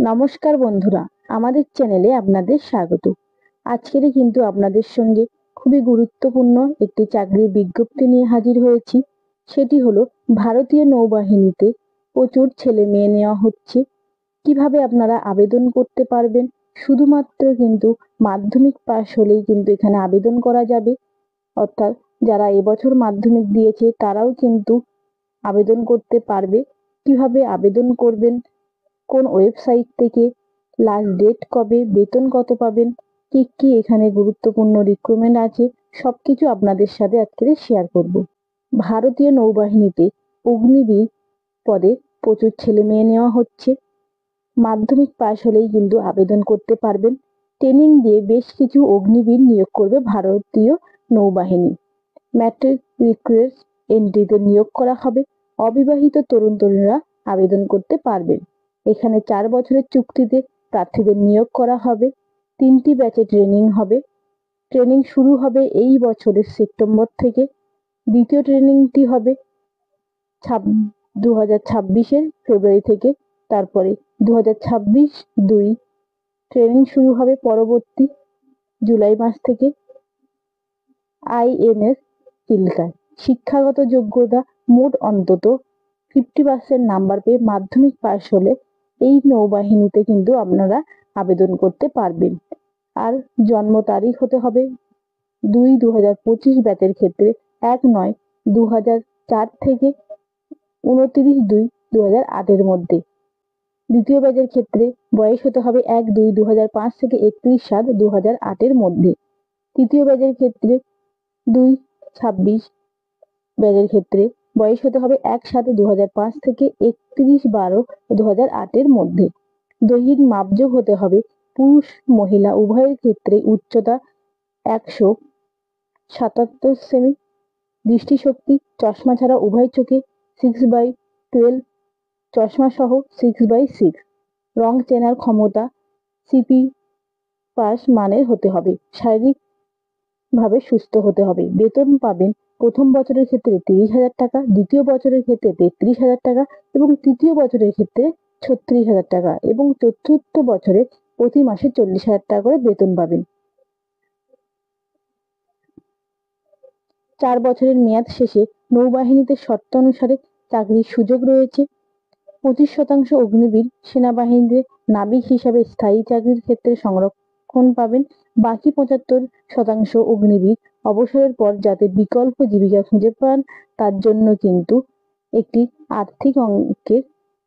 নমস্কার বন্ধুরা, আমাদের চ্যানেলে আপনাদের স্বাগত। আজকের কিন্তু আপনাদের সঙ্গে খুবই গুরুত্বপূর্ণ একটি চাকরির বিজ্ঞপ্তি নিয়ে হাজির হয়েছি। সেটি হলো ভারতীয় নৌবাহিনীতে প্রচুর ছেলে মেয়ে নেওয়া হচ্ছে। কিভাবে আপনারা আবেদন করতে পারবেন? শুধুমাত্র কিন্তু মাধ্যমিক পাশ হলেই কিন্তু এখানে আবেদন করা যাবে। অর্থাৎ যারা এবছর মাধ্যমিক দিয়েছে তারাও কিন্তু আবেদন করতে পারবে। কিভাবে আবেদন করবেন, কোন ওয়েবসাইট থেকে, লাস্ট ডেট কবে, বেতন কত পাবেন, কি কি এখানে গুরুত্বপূর্ণ রিক্রুটমেন্ট আছে, সবকিছু আপনাদের সাথে আজকে শেয়ার করব। ভারতীয় নৌবাহিনীতে অগ্নিবীর পদে প্রচুর ছেলে মেয়ে নেওয়া হচ্ছে। মাধ্যমিক পাশ হলেই কিন্তু আবেদন করতে পারবেন। ট্রেনিং দিয়ে বেশ কিছু অগ্নিবীর নিয়োগ করবে ভারতীয় নৌবাহিনী। ম্যাট্রিক রিক্রুট এন্ট্রিতে নিয়োগ করা হবে। অবিবাহিত তরুণ তরুণীরা আবেদন করতে পারবেন। এখানে 4 বছরের চুক্তিতে প্রার্থীদের নিয়োগ করা হবে। 3টি ব্যাচে ট্রেনিং হবে। ট্রেনিং শুরু হবে এই বছরের সেপ্টেম্বর থেকে। দ্বিতীয় ট্রেনিংটি হবে 2026-এর ফেব্রুয়ারি থেকে। তারপরে 2026-2 ট্রেনিং শুরু হবে পরবর্তী জুলাই মাস থেকে। আইএনএস চিল্কা। শিক্ষাগত যোগ্যতা মোট অন্তত 50% নাম্বার পেয়ে মাধ্যমিক পাশ হলে এই নৌবাহিনীতে কিন্তু আপনারা আবেদন করতে পারবেন। আর জন্ম তারিখ হতে হবে 2-2025 ব্যাচের ক্ষেত্রে 1-9-2004 থেকে 29-2-2008 এর মধ্যে। দ্বিতীয় ব্যাচের ক্ষেত্রে বয়স হতে হবে 1-2-2005 থেকে 31-7-2008 এর মধ্যে। তৃতীয় ব্যাচের ক্ষেত্রে 2-26 ব্যাচের ক্ষেত্রে বয়স হতে হবে 1-7-2005 থেকে 31-12-2008 এর মধ্যে। দৈহিক মাপযোগ হতে হবে পুরুষ মহিলা উভয়ের ক্ষেত্রে উচ্চতা 177 সেমি, দৃষ্টিশক্তি চশমা ছাড়া উভয় চোখে 6/12 চশমা সহ 6/6, রং চেনার ক্ষমতা সিপি পাস মানের হতে হবে। শারীরিক ভাবে সুস্থ হতে হবে। বেতন পাবেন প্রথম বছরের ক্ষেত্রে 30,000 টাকা, দ্বিতীয় বছরের ক্ষেত্রে 33,000 টাকা এবং তৃতীয় বছরের ক্ষেত্রে 36,000 টাকা এবং চতুর্থ বছরে প্রতি মাসে 40,000 টাকা করে বেতন পাবেন। 4 বছরের মেয়াদ শেষে নৌবাহিনীতে শর্ত অনুসারে চাকরির সুযোগ রয়েছে। 25% অগ্নিবীর সেনাবাহিনীতে নাবিক হিসাবে স্থায়ী চাকরির ক্ষেত্রে সংরক্ষণ পাবেন। বাকি 75% অগ্নিবীর অবসরের পর যাতে বিকল্প জীবিকা খুঁজে পান তার জন্য কিন্তু একটি আর্থিক অঙ্কের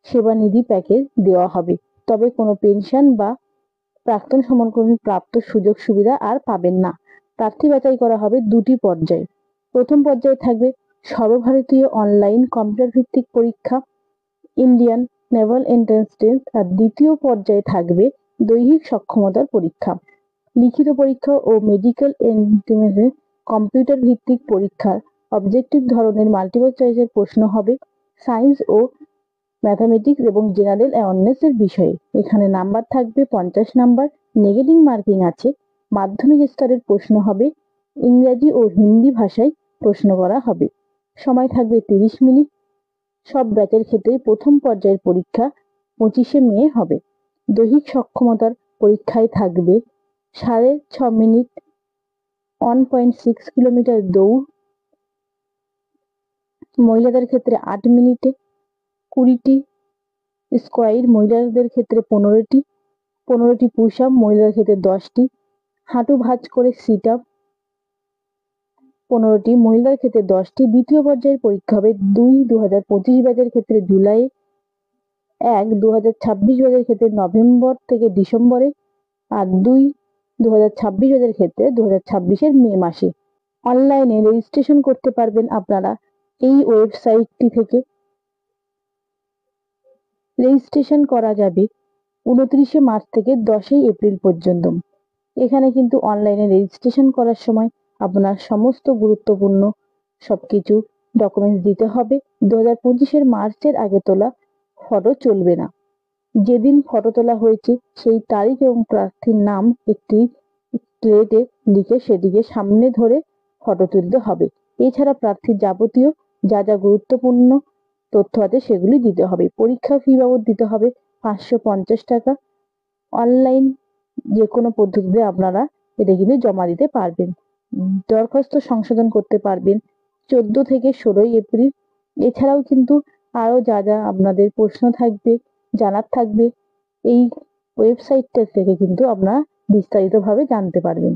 সেবানিধি প্যাকেজ দেওয়া হবে। তবে কোনো পেনশন বা প্রাক্তন সমরকর্মী প্রাপ্ত সুযোগ সুবিধা আর পাবেন না। প্রার্থী বাছাই করা হবে 2টি পর্যায়ে। প্রথম পর্যায়ে থাকবে সর্বভারতীয় অনলাইন কম্পিউটার ভিত্তিক পরীক্ষা, ইন্ডিয়ান নেভাল এন্ট্রান্স টেস্ট। আর দ্বিতীয় পর্যায়ে থাকবে দৈহিক সক্ষমতার পরীক্ষা, লিখিত পরীক্ষা ও মেডিকেল এন্ট্রান্সে কম্পিউটার ভিত্তিক পরীক্ষার অবজেক্টিভ ধরনের মাল্টিপল চয়েসের প্রশ্ন হবে সায়েন্স ও ম্যাথামেটিক্স এবং জেনারেল অ্যাওয়ারনেস এর বিষয়ে। এখানে নাম্বার থাকবে 50 নাম্বার। নেগেটিভ মার্কিং আছে। মাধ্যমিক স্তরের প্রশ্ন হবে। ইংরেজি ও হিন্দি ভাষায় প্রশ্ন করা হবে। সময় থাকবে 30 মিনিট। সব ব্যাচের ক্ষেত্রে প্রথম পর্যায়ের পরীক্ষা 25শে মে হবে। দৈহিক সক্ষমতার পরীক্ষায় থাকবে 6.5 মিনিট 1.6 কিলোমিটার দৌড়, মহিলাদের ক্ষেত্রে 8 মিনিটে 20টি স্কোয়ার, মহিলাদের ক্ষেত্রে 15টি পুশ আপ, মহিলাদের ক্ষেত্রে 10টি, হাঁটু ভাঁজ করে সিট আপ 15টি, মহিলাদের ক্ষেত্রে 10টি। দ্বিতীয় পর্যায়ের পরীক্ষা হবে 2-2025 ব্যাচের ক্ষেত্রে জুলাই, 1-2026 ব্যাচের ক্ষেত্রে নভেম্বর থেকে ডিসেম্বরে, আর 2-2026 ব্যাচের ক্ষেত্রে 2026-এর মে মাসে। অনলাইনে রেজিস্ট্রেশন করতে পারবেন আপনারা এই ওয়েবসাইটটি থেকে। রেজিস্ট্রেশন করা যাবে 29শে মার্চ থেকে 10ই এপ্রিল পর্যন্ত। এখানে কিন্তু অনলাইনে রেজিস্ট্রেশন করার সময় আপনার সমস্ত গুরুত্বপূর্ণ সবকিছু ডকুমেন্টস দিতে হবে। 2025-এর মার্চের আগে তোলা ফটো চলবে না। যেদিন ফটো তোলা হয়েছে সেই তারিখ এবং প্রার্থীর নাম একটি প্লেটে লিখে সেটিকে সামনে ধরে ফটো তুলতে হবে। এছাড়া প্রার্থীর যাবতীয় যা যা গুরুত্বপূর্ণ তথ্য আছে সেগুলি দিতে হবে। পরীক্ষা ফি বাবদ দিতে হবে 550 টাকা। অনলাইন যে কোনো পদ্ধতিতে আপনারা এটা কিন্তু জমা দিতে পারবেন। দরখাস্ত সংশোধন করতে পারবেন 14 থেকে 16 এপ্রিল। এছাড়াও কিন্তু আরো যা যা আপনাদের প্রশ্ন থাকবে, জানার থাকবে, এই ওয়েবসাইটটা থেকে কিন্তু আপনারা বিস্তারিতভাবে জানতে পারবেন।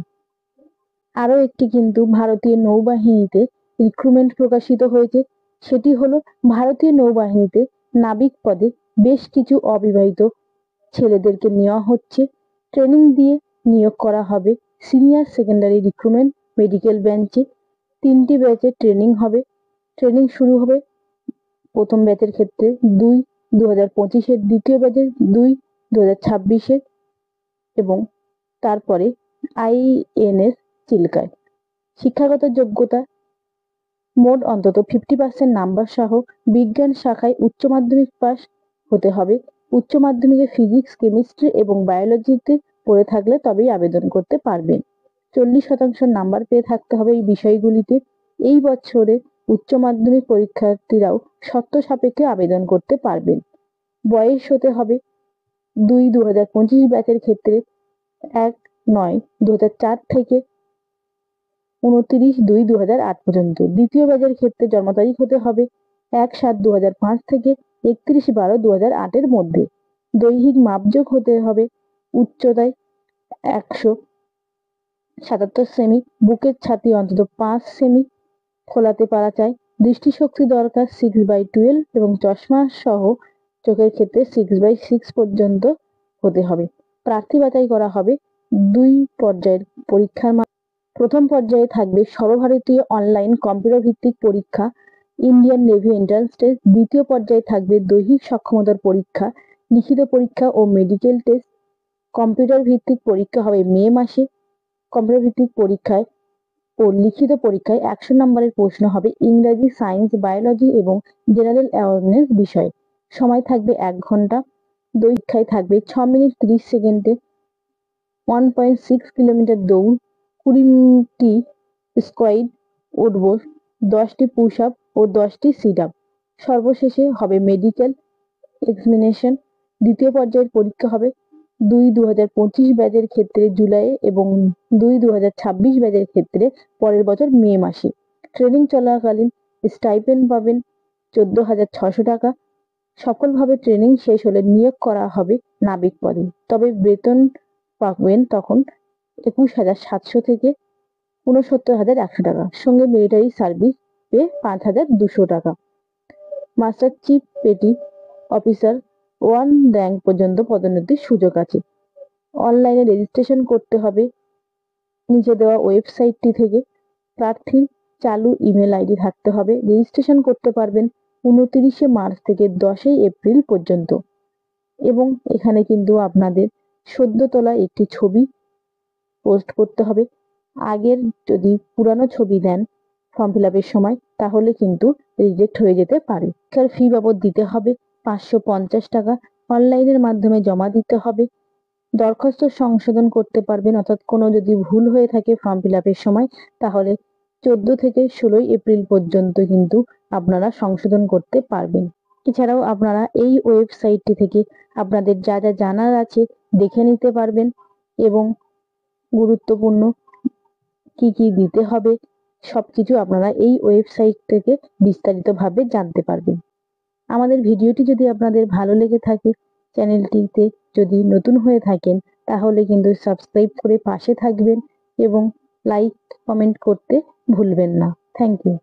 আরো একটি কিন্তু ভারতীয় নৌবাহিনীতে রিক্রুটমেন্ট প্রকাশিত হয়েছে, সেটি হলো ভারতীয় নৌবাহিনীতে নাবিক পদে বেশ কিছু অবিবাহিত ছেলেদেরকে নেওয়া হচ্ছে। ট্রেনিং দিয়ে নিয়োগ করা হবে। সিনিয়র সেকেন্ডারি রিক্রুটমেন্ট মেডিকেল ব্রাঞ্চে 3টি ব্যাচে ট্রেনিং হবে। ট্রেনিং শুরু হবে প্রথম ব্যাচের ক্ষেত্রে 2/2025-এর, দ্বিতীয় ব্যাচের 2/2026-এর এবং তারপরে আইএনএস চিল্কায়। শিক্ষাগত যোগ্যতা মোট অন্তত 50% নাম্বার সহ বিজ্ঞান শাখায় উচ্চ মাধ্যমিক পাস হতে হবে। উচ্চ মাধ্যমিকে ফিজিক্স, কেমিস্ট্রি এবং বায়োলজিতে পড়ে থাকলে তবেই আবেদন করতে পারবেন। 40% নাম্বার পেয়ে থাকতে হবে এই বিষয়গুলিতে। এই বছরে উচ্চ মাধ্যমিক পরীক্ষার্থীরাও শর্ত সাপেক্ষে আবেদন করতে পারবেন। বয়স হতে হবে 2/2025 ব্যাচের ক্ষেত্রে 1/9/2004 থেকে 29/2/2008 পর্যন্ত। দ্বিতীয় ব্যাচের ক্ষেত্রে জন্ম তারিখ হতে হবে 1/7/2005 থেকে 31/12/2008-এর মধ্যে। দৈহিক মাপযোগ হতে হবে উচ্চতায় 177 সেমি, বুকের ছাতি অন্তত 5 সেমি খোলাতে পারা চাই। দৃষ্টিশক্তি দরকার 6/12 এবং চশমা সহ চোখের ক্ষেত্রে 6/6 পর্যন্ত হতে হবে। প্রার্থী বাছাই করা হবে 2 পর্যায়ের পরীক্ষার। প্রথম পর্যায়ে থাকবে সর্বভারতীয় অনলাইন কম্পিউটার ভিত্তিক পরীক্ষা, ইন্ডিয়ান নেভি এন্ট্রান্স টেস্ট। দ্বিতীয় পর্যায়ে থাকবে দৈহিক সক্ষমতার পরীক্ষা, লিখিত পরীক্ষা ও মেডিকেল টেস্ট। কম্পিউটার ভিত্তিক পরীক্ষা হবে মে মাসে। কম্পিউটার ভিত্তিক পরীক্ষায় ও লিখিত পরীক্ষায় 100 নম্বরের প্রশ্ন হবে ইংরাজি, সায়েন্স, বায়োলজি এবং জেনারেল অ্যাওয়ারনেস বিষয়। সময় থাকবে 1 ঘন্টা। পরীক্ষায় থাকবে 6 মিনিট 30 সেকেন্ডে 1.6 কিলোমিটার দৌড়, 20টি স্কোয়াড উঠবো, 10টি পুশ আপ ও 10টি সিট আপ। সর্বশেষে হবে মেডিকেল এক্সামিনেশন। দ্বিতীয় পর্যায়ের পরীক্ষা হবে 2/2025 ব্যাচের ক্ষেত্রে জুলাই এবং 2/2026 ব্যাচের ক্ষেত্রে পরের বছর মে মাসে। ট্রেনিং চলাকালীন স্টাইপেন্ড পাবেন 14,600 টাকা। সফলভাবে ট্রেনিং শেষ হলে নিয়োগ করা হবে নাবিক পদে, তবে বেতন পাবেন তখন 21,700 থেকে 69,100 টাকা। সঙ্গে মিলিটারি সার্ভিস পে 5,200 টাকা। Master chief petty officer 1 rank পর্যন্ত পদোন্নতির সুযোগ আছে। অনলাইনে রেজিস্ট্রেশন করতে হবে নিচে দেওয়া ওয়েবসাইটটি থেকে। প্রার্থীর চালু ইমেল আইডি থাকতে হবে। রেজিস্ট্রেশন করতে পারবেন 29 মার্চ থেকে 10 এপ্রিল পর্যন্ত। এবং এখানে কিন্তু আপনাদের সদ্য তোলা একটি ছবি পোস্ট করতে হবে। আগের যদি পুরানো ছবি দেন ফর্ম ফিল আপের সময় তাহলে কিন্তু রিজেক্ট হয়ে যেতে পারে। শিক্ষার ফি বাবদ দিতে হবে 550 টাকা। অনলাইনের মাধ্যমে জমা দিতে হবে। দরখাস্ত সংশোধন করতে পারবেন, অর্থাৎ কোনো যদি ভুল হয়ে থাকে ফর্ম ফিল আপের সময় তাহলে 14 থেকে 16 এপ্রিল পর্যন্ত কিন্তু আপনারা সংশোধন করতে পারবেন। এছাড়াও আপনারা এই ওয়েবসাইটটি থেকে আপনাদের যা যা জানার আছে দেখে নিতে পারবেন এবং গুরুত্বপূর্ণ কি কি দিতে হবে সবকিছু আপনারা এই ওয়েবসাইট থেকে বিস্তারিতভাবে জানতে পারবেন। আমাদের ভিডিওটি যদি আপনাদের ভালো লেগে থাকে, চ্যানেলটিতে যদি নতুন হয়ে থাকেন তাহলে কিন্তু সাবস্ক্রাইব করে পাশে থাকবেন এবং লাইক কমেন্ট করতে ভুলবেন না। Thank you.